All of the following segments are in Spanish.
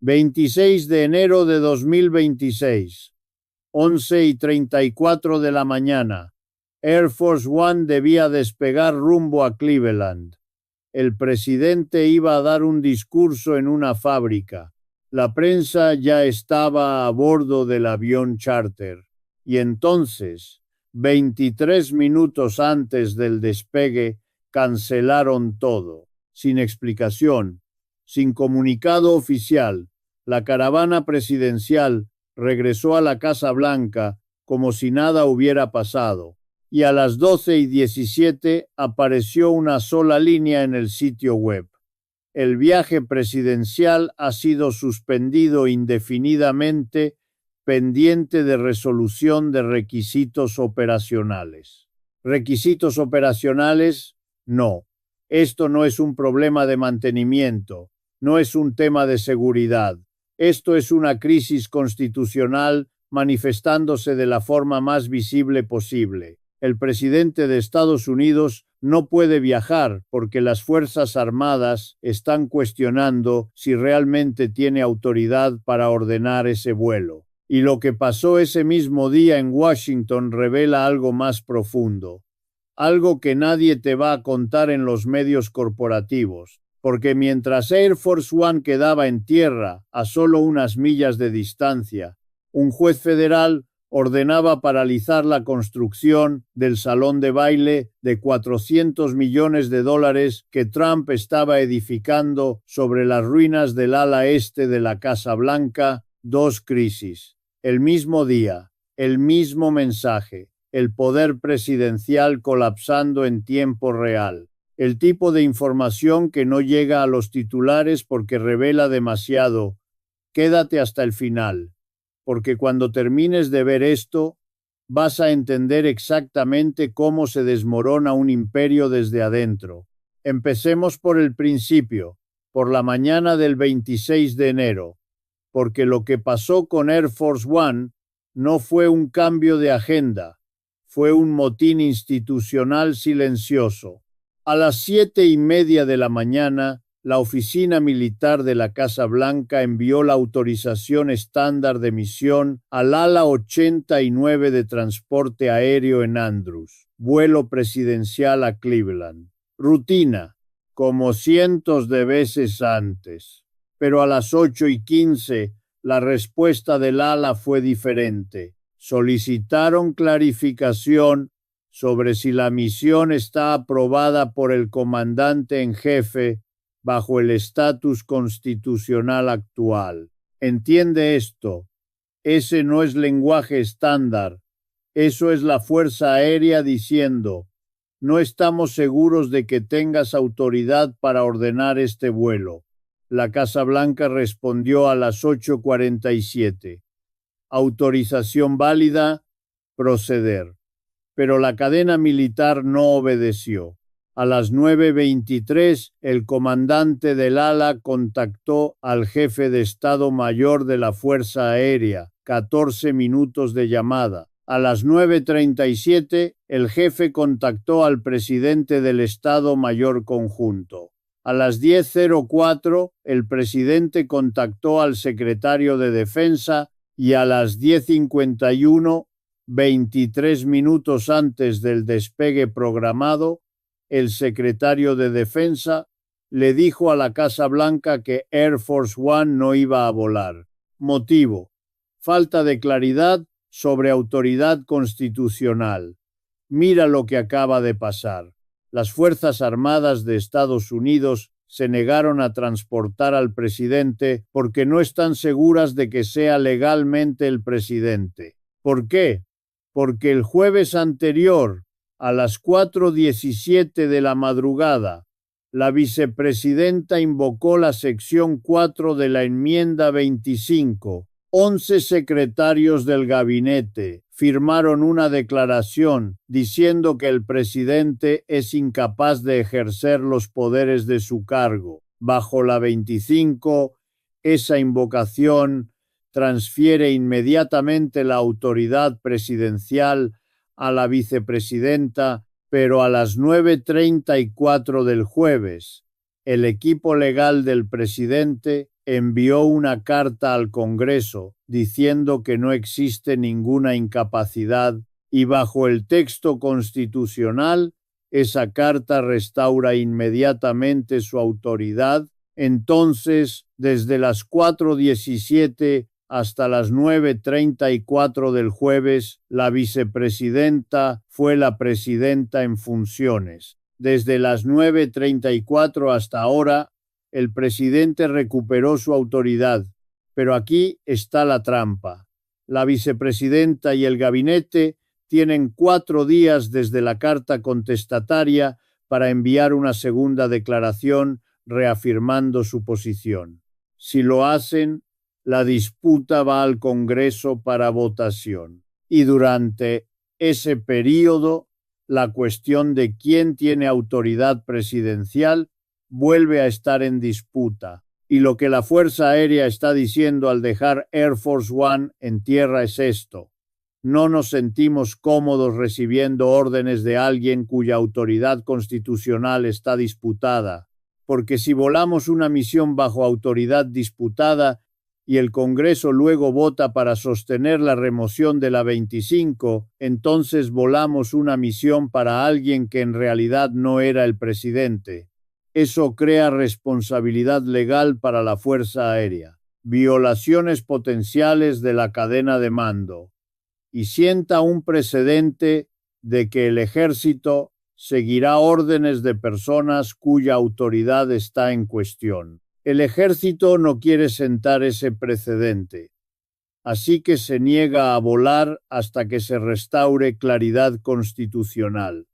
26 de enero de 2026, 11:34 de la mañana. Air Force One debía despegar rumbo a Cleveland. El presidente iba a dar un discurso en una fábrica. La prensa ya estaba a bordo del avión charter. Y entonces, 23 minutos antes del despegue, cancelaron todo, sin explicación, sin comunicado oficial. La caravana presidencial regresó a la Casa Blanca como si nada hubiera pasado, y a las 12:17 apareció una sola línea en el sitio web. El viaje presidencial ha sido suspendido indefinidamente, pendiente de resolución de requisitos operacionales. ¿Requisitos operacionales? No. Esto no es un problema de mantenimiento, no es un tema de seguridad. Esto es una crisis constitucional manifestándose de la forma más visible posible. El presidente de Estados Unidos no puede viajar porque las Fuerzas Armadas están cuestionando si realmente tiene autoridad para ordenar ese vuelo. Y lo que pasó ese mismo día en Washington revela algo más profundo, algo que nadie te va a contar en los medios corporativos, porque mientras Air Force One quedaba en tierra a solo unas millas de distancia, un juez federal ordenaba paralizar la construcción del salón de baile de $400 millones que Trump estaba edificando sobre las ruinas del ala este de la Casa Blanca. Dos crisis. El mismo día, el mismo mensaje, el poder presidencial colapsando en tiempo real. El tipo de información que no llega a los titulares porque revela demasiado. Quédate hasta el final, porque cuando termines de ver esto, vas a entender exactamente cómo se desmorona un imperio desde adentro. Empecemos por el principio, por la mañana del 26 de enero, porque lo que pasó con Air Force One no fue un cambio de agenda, fue un motín institucional silencioso. A las 7:30 de la mañana, la oficina militar de la Casa Blanca envió la autorización estándar de misión al ala 89 de transporte aéreo en Andrews, vuelo presidencial a Cleveland. Rutina, como cientos de veces antes. Pero a las 8:15, la respuesta del ala fue diferente. Solicitaron clarificación sobre si la misión está aprobada por el comandante en jefe bajo el estatus constitucional actual. ¿Entiende esto? Ese no es lenguaje estándar. Eso es la Fuerza Aérea diciendo: no estamos seguros de que tengas autoridad para ordenar este vuelo. La Casa Blanca respondió a las 8:47. Autorización válida, proceder. Pero la cadena militar no obedeció. A las 9:23, el comandante del ala contactó al jefe de Estado Mayor de la Fuerza Aérea. 14 minutos de llamada. A las 9:37, el jefe contactó al presidente del Estado Mayor Conjunto. A las 10:04, el presidente contactó al secretario de Defensa y a las 10:51, 23 minutos antes del despegue programado, el secretario de Defensa le dijo a la Casa Blanca que Air Force One no iba a volar. Motivo: falta de claridad sobre autoridad constitucional. Mira lo que acaba de pasar. Las Fuerzas Armadas de Estados Unidos se negaron a transportar al presidente porque no están seguras de que sea legalmente el presidente. ¿Por qué? Porque el jueves anterior, a las 4:17 de la madrugada, la vicepresidenta invocó la sección 4 de la enmienda 25. 11 secretarios del gabinete firmaron una declaración diciendo que el presidente es incapaz de ejercer los poderes de su cargo. Bajo la 25, esa invocación transfiere inmediatamente la autoridad presidencial a la vicepresidenta, pero a las 9:34 del jueves, el equipo legal del presidente envió una carta al Congreso diciendo que no existe ninguna incapacidad y bajo el texto constitucional esa carta restaura inmediatamente su autoridad. Entonces, desde las 4:17 hasta las 9:34 del jueves, la vicepresidenta fue la presidenta en funciones. Desde las 9:34 hasta ahora, el presidente recuperó su autoridad, pero aquí está la trampa. La vicepresidenta y el gabinete tienen 4 días desde la carta contestataria para enviar una segunda declaración reafirmando su posición. Si lo hacen, la disputa va al Congreso para votación. Y durante ese período, la cuestión de quién tiene autoridad presidencial vuelve a estar en disputa. Y lo que la Fuerza Aérea está diciendo al dejar Air Force One en tierra es esto: no nos sentimos cómodos recibiendo órdenes de alguien cuya autoridad constitucional está disputada, porque si volamos una misión bajo autoridad disputada y el Congreso luego vota para sostener la remoción de la 25, entonces volamos una misión para alguien que en realidad no era el presidente. Eso crea responsabilidad legal para la Fuerza Aérea, violaciones potenciales de la cadena de mando, y sienta un precedente de que el ejército seguirá órdenes de personas cuya autoridad está en cuestión. El ejército no quiere sentar ese precedente, así que se niega a volar hasta que se restaure claridad constitucional.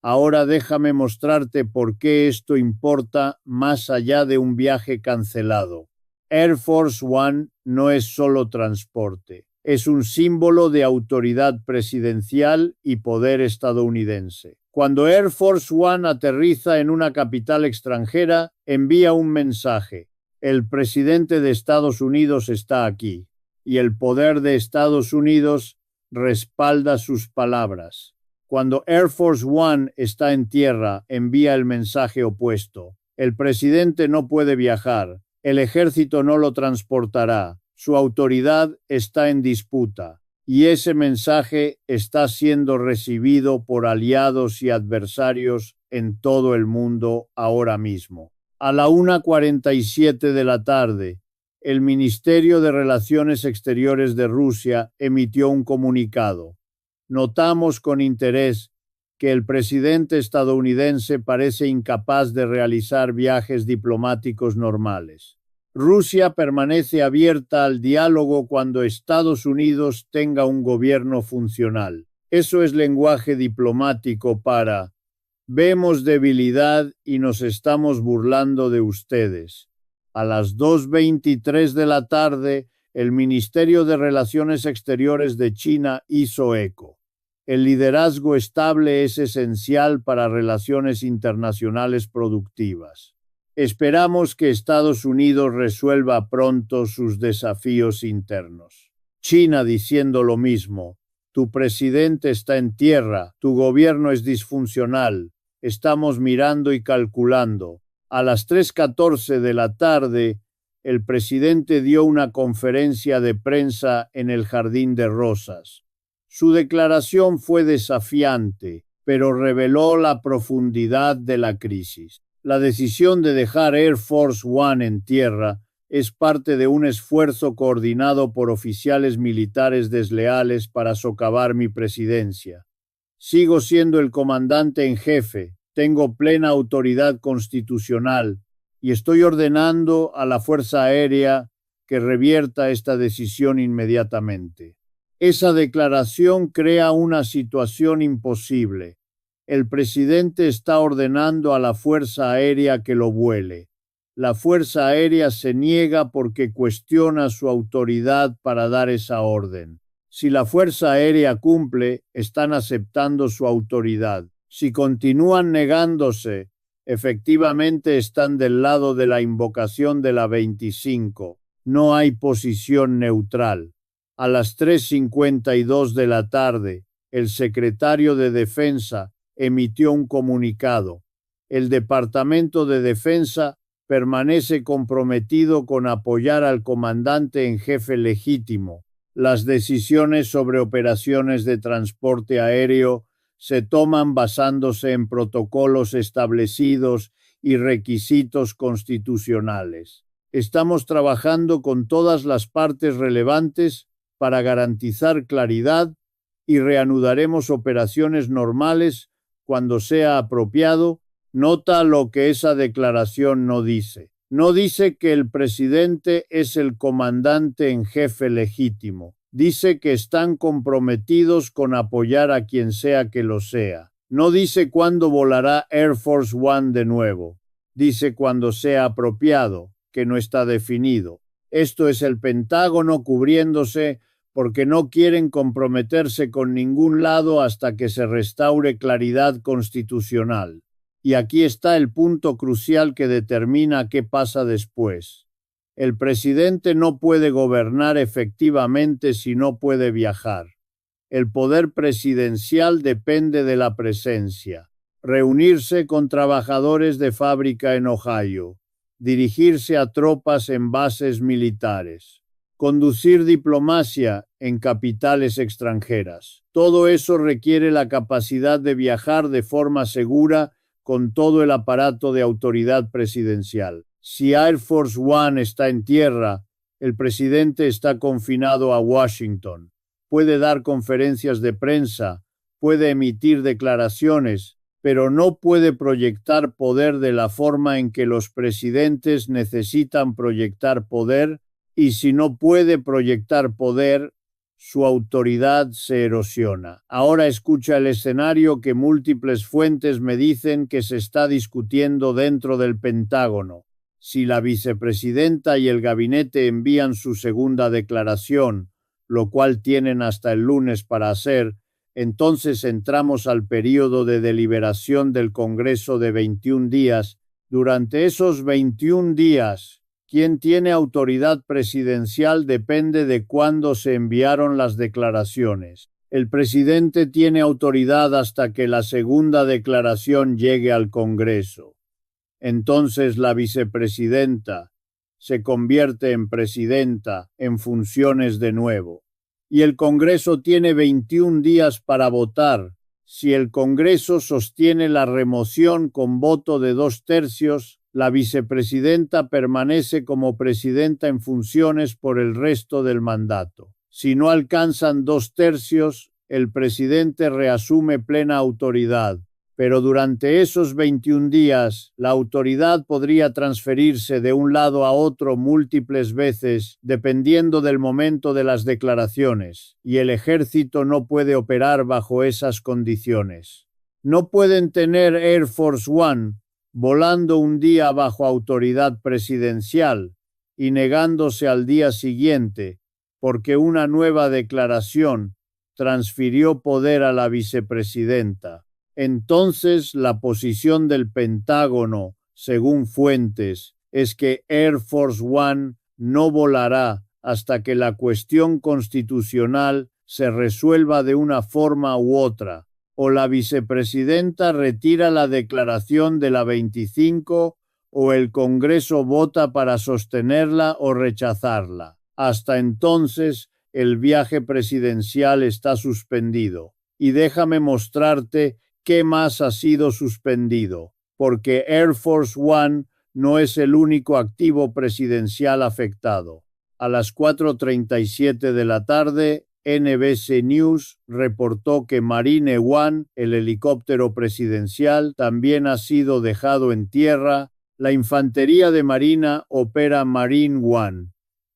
Ahora déjame mostrarte por qué esto importa más allá de un viaje cancelado. Air Force One no es solo transporte, es un símbolo de autoridad presidencial y poder estadounidense. Cuando Air Force One aterriza en una capital extranjera, envía un mensaje: el presidente de Estados Unidos está aquí, y el poder de Estados Unidos respalda sus palabras. Cuando Air Force One está en tierra, envía el mensaje opuesto: el presidente no puede viajar, el ejército no lo transportará, su autoridad está en disputa. Y ese mensaje está siendo recibido por aliados y adversarios en todo el mundo ahora mismo. A la 1:47 de la tarde, el Ministerio de Relaciones Exteriores de Rusia emitió un comunicado. Notamos con interés que el presidente estadounidense parece incapaz de realizar viajes diplomáticos normales. Rusia permanece abierta al diálogo cuando Estados Unidos tenga un gobierno funcional. Eso es lenguaje diplomático para: vemos debilidad y nos estamos burlando de ustedes. A las 2:23 de la tarde, el Ministerio de Relaciones Exteriores de China hizo eco. El liderazgo estable es esencial para relaciones internacionales productivas. Esperamos que Estados Unidos resuelva pronto sus desafíos internos. China diciendo lo mismo: tu presidente está en tierra, tu gobierno es disfuncional, estamos mirando y calculando. A las 3:14 de la tarde, el presidente dio una conferencia de prensa en el Jardín de Rosas. Su declaración fue desafiante, pero reveló la profundidad de la crisis. La decisión de dejar Air Force One en tierra es parte de un esfuerzo coordinado por oficiales militares desleales para socavar mi presidencia. Sigo siendo el comandante en jefe, tengo plena autoridad constitucional y estoy ordenando a la Fuerza Aérea que revierta esta decisión inmediatamente. Esa declaración crea una situación imposible. El presidente está ordenando a la Fuerza Aérea que lo vuele. La Fuerza Aérea se niega porque cuestiona su autoridad para dar esa orden. Si la Fuerza Aérea cumple, están aceptando su autoridad. Si continúan negándose, efectivamente están del lado de la invocación de la 25. No hay posición neutral. A las 3:52 de la tarde, el secretario de Defensa emitió un comunicado. El Departamento de Defensa permanece comprometido con apoyar al comandante en jefe legítimo. Las decisiones sobre operaciones de transporte aéreo se toman basándose en protocolos establecidos y requisitos constitucionales. Estamos trabajando con todas las partes relevantes para garantizar claridad y reanudaremos operaciones normales cuando sea apropiado. Nota lo que esa declaración no dice. No dice que el presidente es el comandante en jefe legítimo. Dice que están comprometidos con apoyar a quien sea que lo sea. No dice cuándo volará Air Force One de nuevo. Dice cuando sea apropiado, que no está definido. Esto es el Pentágono cubriéndose porque no quieren comprometerse con ningún lado hasta que se restaure claridad constitucional. Y aquí está el punto crucial que determina qué pasa después. El presidente no puede gobernar efectivamente si no puede viajar. El poder presidencial depende de la presencia. Reunirse con trabajadores de fábrica en Ohio. Dirigirse a tropas en bases militares. Conducir diplomacia en capitales extranjeras. Todo eso requiere la capacidad de viajar de forma segura con todo el aparato de autoridad presidencial. Si Air Force One está en tierra, el presidente está confinado a Washington. Puede dar conferencias de prensa, puede emitir declaraciones, pero no puede proyectar poder de la forma en que los presidentes necesitan proyectar poder, y si no puede proyectar poder, su autoridad se erosiona. Ahora escucha el escenario que múltiples fuentes me dicen que se está discutiendo dentro del Pentágono. Si la vicepresidenta y el gabinete envían su segunda declaración, lo cual tienen hasta el lunes para hacer, entonces entramos al período de deliberación del Congreso de 21 días. Durante esos 21 días, quien tiene autoridad presidencial depende de cuándo se enviaron las declaraciones. El presidente tiene autoridad hasta que la segunda declaración llegue al Congreso. Entonces la vicepresidenta se convierte en presidenta en funciones de nuevo. Y el Congreso tiene 21 días para votar. Si el Congreso sostiene la remoción con voto de 2/3, la vicepresidenta permanece como presidenta en funciones por el resto del mandato. Si no alcanzan 2/3, el presidente reasume plena autoridad. Pero durante esos 21 días, la autoridad podría transferirse de un lado a otro múltiples veces, dependiendo del momento de las declaraciones, y el ejército no puede operar bajo esas condiciones. No pueden tener Air Force One volando un día bajo autoridad presidencial y negándose al día siguiente, porque una nueva declaración transfirió poder a la vicepresidenta. Entonces, la posición del Pentágono, según fuentes, es que Air Force One no volará hasta que la cuestión constitucional se resuelva de una forma u otra, o la vicepresidenta retira la declaración de la 25, o el Congreso vota para sostenerla o rechazarla. Hasta entonces, el viaje presidencial está suspendido. Y déjame mostrarte qué más ha sido suspendido, porque Air Force One no es el único activo presidencial afectado. A las 4:37 de la tarde, NBC News reportó que Marine One, el helicóptero presidencial, también ha sido dejado en tierra. La infantería de Marina opera Marine One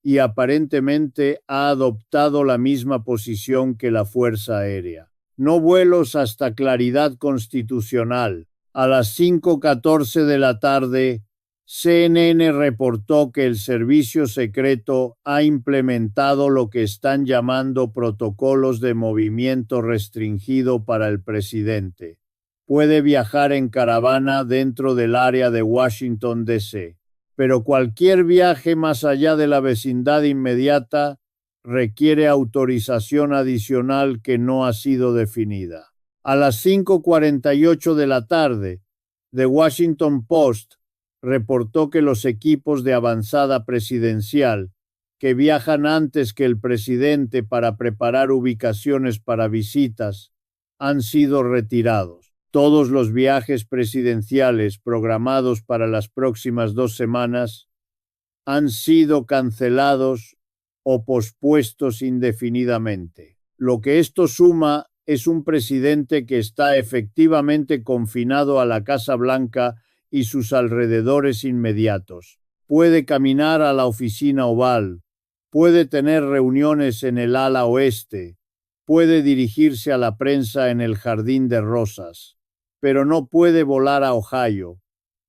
y aparentemente ha adoptado la misma posición que la Fuerza Aérea. No vuelos hasta claridad constitucional. A las 5:14 de la tarde, CNN reportó que el servicio secreto ha implementado lo que están llamando protocolos de movimiento restringido para el presidente. Puede viajar en caravana dentro del área de Washington, D.C., pero cualquier viaje más allá de la vecindad inmediata requiere autorización adicional que no ha sido definida. A las 5:48 de la tarde, The Washington Post reportó que los equipos de avanzada presidencial, que viajan antes que el presidente para preparar ubicaciones para visitas, han sido retirados. Todos los viajes presidenciales programados para las próximas 2 semanas han sido cancelados o pospuestos indefinidamente. Lo que esto suma es un presidente que está efectivamente confinado a la Casa Blanca y sus alrededores inmediatos. Puede caminar a la oficina oval, puede tener reuniones en el ala oeste, puede dirigirse a la prensa en el Jardín de Rosas, pero no puede volar a Ohio,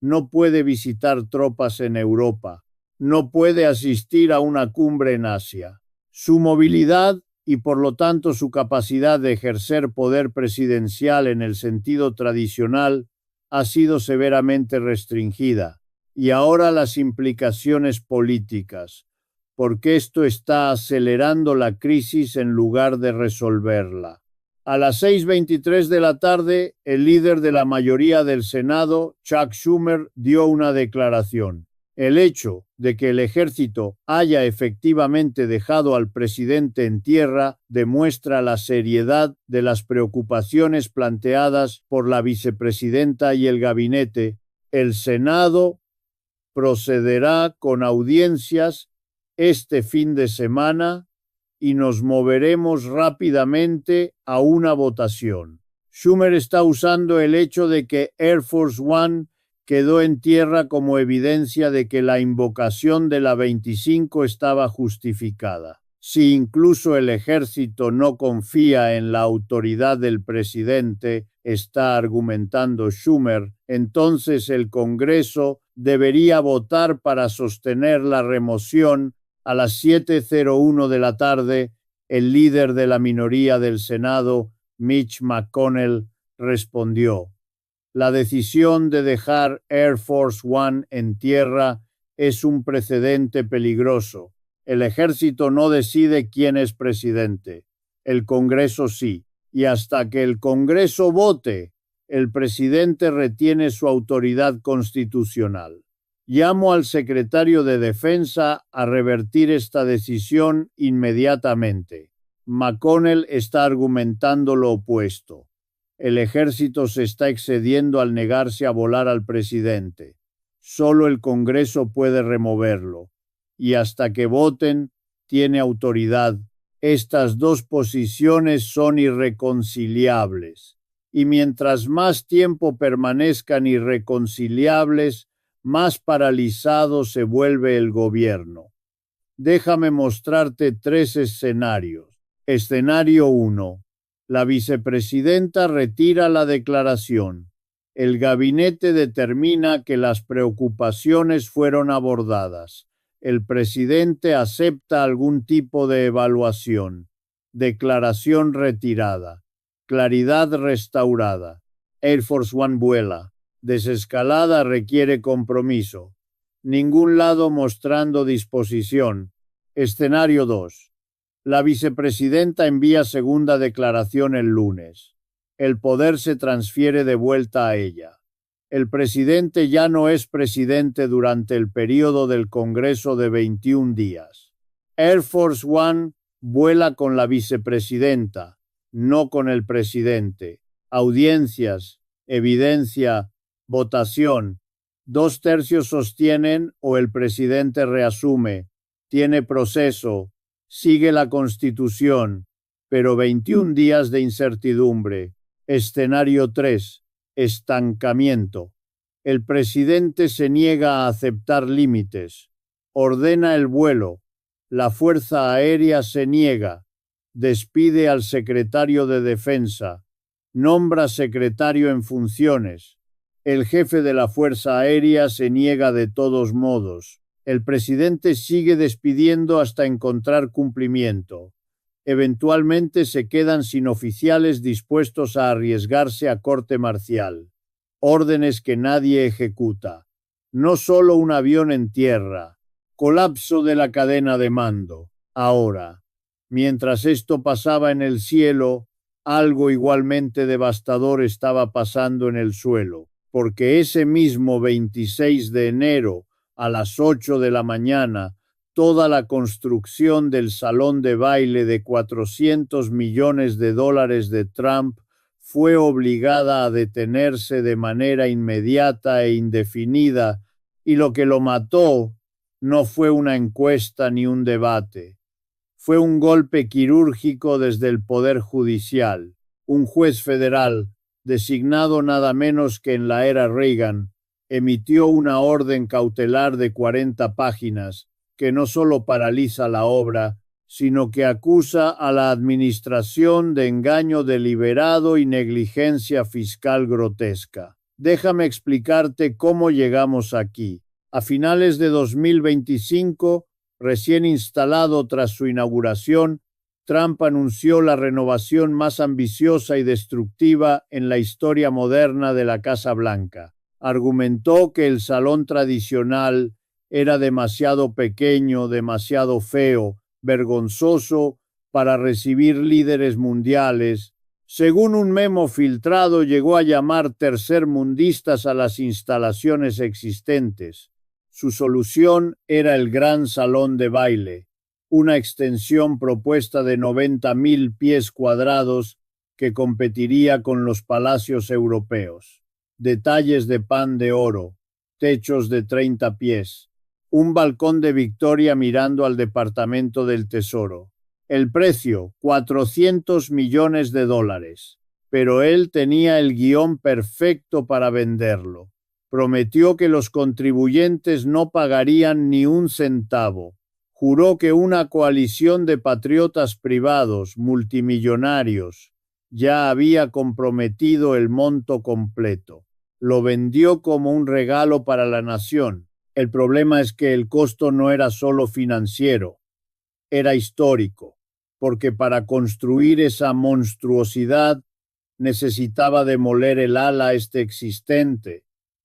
no puede visitar tropas en Europa, no puede asistir a una cumbre en Asia. Su movilidad y por lo tanto su capacidad de ejercer poder presidencial en el sentido tradicional ha sido severamente restringida. Y ahora las implicaciones políticas, porque esto está acelerando la crisis en lugar de resolverla. A las 6:23 de la tarde, el líder de la mayoría del Senado, Chuck Schumer, dio una declaración. El hecho de que el ejército haya efectivamente dejado al presidente en tierra demuestra la seriedad de las preocupaciones planteadas por la vicepresidenta y el gabinete. El Senado procederá con audiencias este fin de semana y nos moveremos rápidamente a una votación. Schumer está usando el hecho de que Air Force One quedó en tierra como evidencia de que la invocación de la 25 estaba justificada. Si incluso el ejército no confía en la autoridad del presidente, está argumentando Schumer, entonces el Congreso debería votar para sostener la remoción. A las 7:01 de la tarde, el líder de la minoría del Senado, Mitch McConnell, respondió: la decisión de dejar Air Force One en tierra es un precedente peligroso. El ejército no decide quién es presidente. El Congreso sí. Y hasta que el Congreso vote, el presidente retiene su autoridad constitucional. Llamo al secretario de Defensa a revertir esta decisión inmediatamente. McConnell está argumentando lo opuesto. El ejército se está excediendo al negarse a volar al presidente. Solo el Congreso puede removerlo. Y hasta que voten, tiene autoridad. Estas dos posiciones son irreconciliables. Y mientras más tiempo permanezcan irreconciliables, más paralizado se vuelve el gobierno. Déjame mostrarte 3 escenarios. Escenario 1. La vicepresidenta retira la declaración. El gabinete determina que las preocupaciones fueron abordadas. El presidente acepta algún tipo de evaluación. Declaración retirada. Claridad restaurada. Air Force One vuela. Desescalada requiere compromiso. Ningún lado mostrando disposición. Escenario 2. La vicepresidenta envía segunda declaración el lunes. El poder se transfiere de vuelta a ella. El presidente ya no es presidente durante el período del Congreso de 21 días. Air Force One vuela con la vicepresidenta, no con el presidente. Audiencias, evidencia, votación. 2/3 sostienen o el presidente reasume. Tiene proceso. Sigue la Constitución, pero 21 días de incertidumbre. Escenario 3. Estancamiento. El presidente se niega a aceptar límites. Ordena el vuelo. La Fuerza Aérea se niega. Despide al secretario de Defensa. Nombra secretario en funciones. El jefe de la Fuerza Aérea se niega de todos modos. El presidente sigue despidiendo hasta encontrar cumplimiento. Eventualmente se quedan sin oficiales dispuestos a arriesgarse a corte marcial. Órdenes que nadie ejecuta. No solo un avión en tierra. Colapso de la cadena de mando. Ahora, mientras esto pasaba en el cielo, algo igualmente devastador estaba pasando en el suelo. porque ese mismo 26 de enero, a las 8 de la mañana, toda la construcción del salón de baile de $400 millones de Trump fue obligada a detenerse de manera inmediata e indefinida, y lo que lo mató no fue una encuesta ni un debate. Fue un golpe quirúrgico desde el Poder Judicial. Un juez federal, designado nada menos que en la era Reagan, emitió una orden cautelar de 40 páginas que no solo paraliza la obra, sino que acusa a la administración de engaño deliberado y negligencia fiscal grotesca. Déjame explicarte cómo llegamos aquí. A finales de 2025, recién instalado tras su inauguración, Trump anunció la renovación más ambiciosa y destructiva en la historia moderna de la Casa Blanca. Argumentó que el salón tradicional era demasiado pequeño, demasiado feo, vergonzoso para recibir líderes mundiales. Según un memo filtrado, llegó a llamar tercermundistas a las instalaciones existentes. Su solución era el Gran Salón de Baile, una extensión propuesta de 90.000 pies cuadrados que competiría con los palacios europeos. Detalles de pan de oro, techos de 30 pies, un balcón de Victoria mirando al Departamento del Tesoro. El precio, $400 millones, pero él tenía el guión perfecto para venderlo. Prometió que los contribuyentes no pagarían ni un centavo. Juró que una coalición de patriotas privados, multimillonarios, ya había comprometido el monto completo. Lo vendió como un regalo para la nación. El problema es que el costo no era solo financiero, era histórico, porque para construir esa monstruosidad necesitaba demoler el ala existente,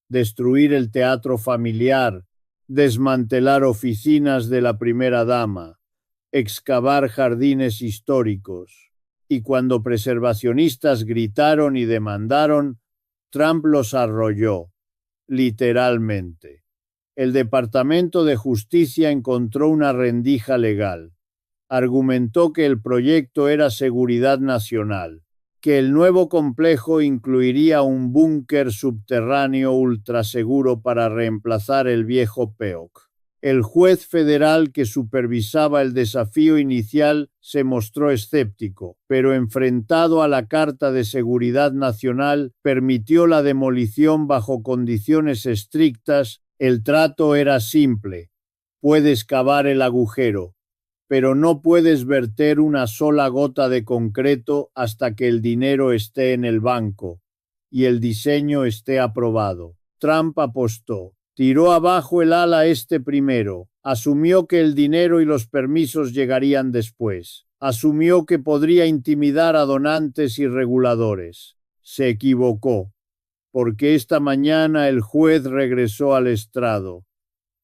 destruir el teatro familiar, desmantelar oficinas de la primera dama, excavar jardines históricos. Y cuando preservacionistas gritaron y demandaron, Trump los arrolló, literalmente. El Departamento de Justicia encontró una rendija legal. Argumentó que el proyecto era seguridad nacional, que el nuevo complejo incluiría un búnker subterráneo ultraseguro para reemplazar el viejo PEOC. El juez federal que supervisaba el desafío inicial se mostró escéptico, pero enfrentado a la Carta de Seguridad Nacional, permitió la demolición bajo condiciones estrictas. El trato era simple: puedes cavar el agujero, pero no puedes verter una sola gota de concreto hasta que el dinero esté en el banco y el diseño esté aprobado. Trump apostó. Tiró abajo el ala primero. Asumió que el dinero y los permisos llegarían después. Asumió que podría intimidar a donantes y reguladores. Se equivocó, porque esta mañana el juez regresó al estrado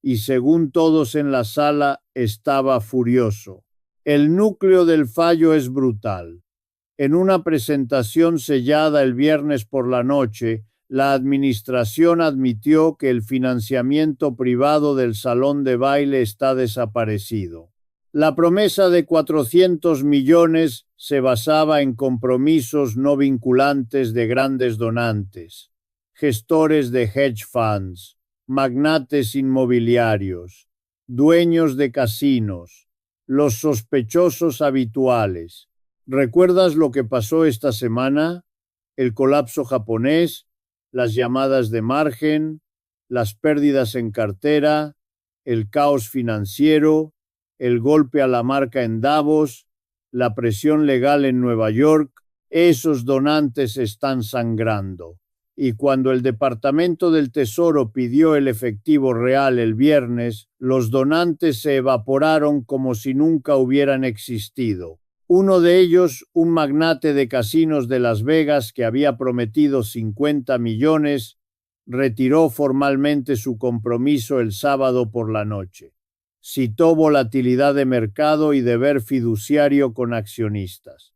y, según todos en la sala, estaba furioso. El núcleo del fallo es brutal. En una presentación sellada el viernes por la noche, la administración admitió que el financiamiento privado del salón de baile está desaparecido. La promesa de 400 millones se basaba en compromisos no vinculantes de grandes donantes, gestores de hedge funds, magnates inmobiliarios, dueños de casinos, los sospechosos habituales. ¿Recuerdas lo que pasó esta semana? El colapso japonés, las llamadas de margen, las pérdidas en cartera, el caos financiero, el golpe a la marca en Davos, la presión legal en Nueva York. Esos donantes están sangrando. Y cuando el Departamento del Tesoro pidió el efectivo real el viernes, los donantes se evaporaron como si nunca hubieran existido. Uno de ellos, un magnate de casinos de Las Vegas que había prometido 50 millones, retiró formalmente su compromiso el sábado por la noche. Citó volatilidad de mercado y deber fiduciario con accionistas.